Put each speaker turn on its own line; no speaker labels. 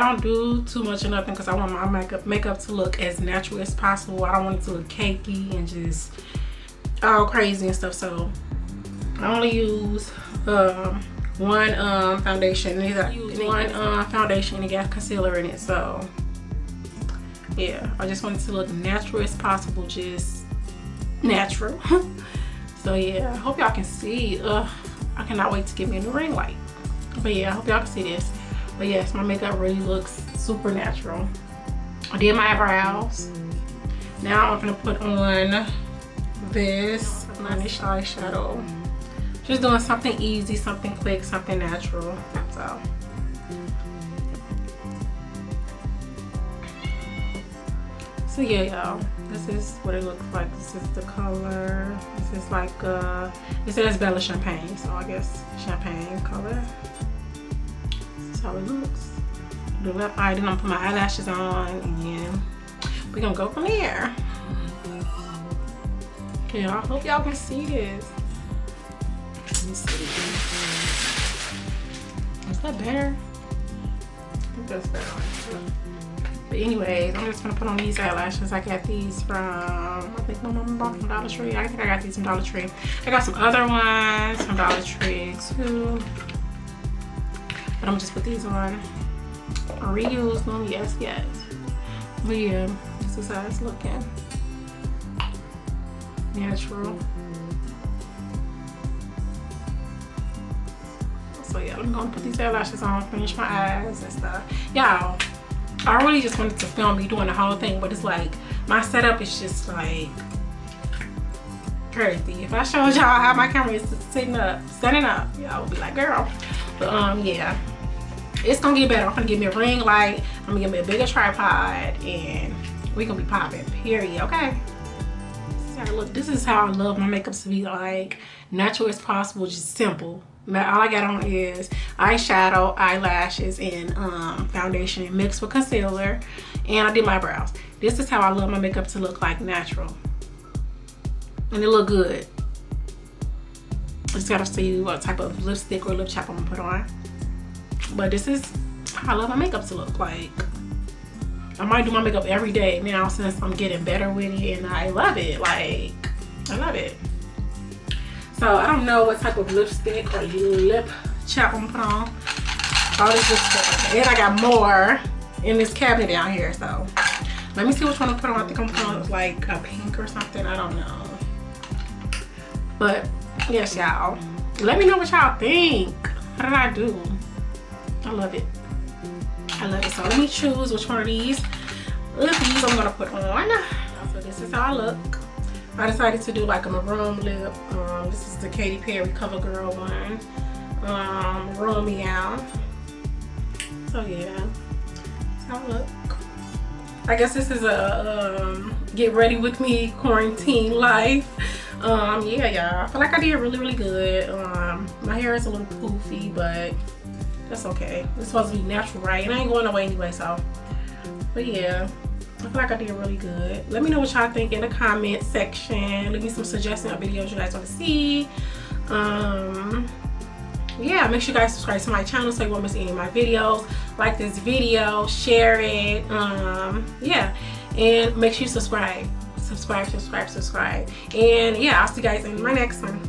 don't do too much of nothing because I want my makeup to look as natural as possible. I don't want it to look cakey and just all crazy and stuff. So I only use one foundation. I use one foundation and it got concealer in it. So yeah, I just want it to look natural as possible, just natural. So yeah, I hope y'all can see. I cannot wait to get me a new ring light. But yeah, I hope y'all can see this. But yes, my makeup really looks super natural. I did my eyebrows. Now I'm gonna put on this eyeshadow. Just doing something easy, something quick, something natural. So yeah, y'all, this is what it looks like. This is the color. This is like it says Bella Champagne, so I guess champagne color. This is how it looks. The left eye, then I'm gonna put my eyelashes on, and we're gonna go from there. Okay, I hope y'all can see this. Let me see. Is that better? I think that's better. But anyways, I'm just gonna put on these eyelashes. I got these from, I think my mom bought from Dollar Tree. I think I got these from Dollar Tree. I got some other ones from Dollar Tree too. But I'm gonna just put these on. I reuse them, yes. But yeah, this is how it's looking. Natural. So yeah, I'm gonna put these eyelashes on, finish my eyes and stuff. Y'all, I really just wanted to film me doing the whole thing, but it's like my setup is just like crazy. If I showed y'all how my camera is standing up, y'all would be like, girl. But yeah, it's gonna get better. I'm gonna give me a ring light. I'm gonna give me a bigger tripod, and we gonna be popping. Period. Okay. Look, this is how I love my makeup to be, like natural as possible, just simple. All I got on is eyeshadow, eyelashes, and foundation mixed with concealer, and I did my brows. This is how I love my makeup to look, like natural, and it look good. I just gotta see what type of lipstick or lip chap I'm gonna put on, but this is how I love my makeup to look like. I might do my makeup every day now since I'm getting better with it, and I love it. Like, I love it. So I don't know what type of lipstick or lip chap I'm gonna put on. All this lipstick, and I got more in this cabinet down here. So let me see which one I'm putting on. I think I'm putting on like a pink or something. I don't know. But yes, y'all, let me know what y'all think. How did I do? I love it. I love it. So let me choose which one of these lippies I'm gonna put on. So this is how I look. I decided to do like a maroon lip. This is the Katy Perry CoverGirl one. Maroon Meow. So yeah, that's how I look. I guess this is a get ready with me quarantine life. Yeah, y'all. I feel like I did really good. My hair is a little poofy, but that's okay. It's supposed to be natural, right? And I ain't going away anyway, so. But yeah, I feel like I did really good. Let me know what y'all think in the comment section. Leave me some suggestions of videos you guys want to see. Yeah, make sure you guys subscribe to my channel so you won't miss any of my videos. Like this video, share it. Yeah, and make sure you subscribe. And yeah, I'll see you guys in my next one.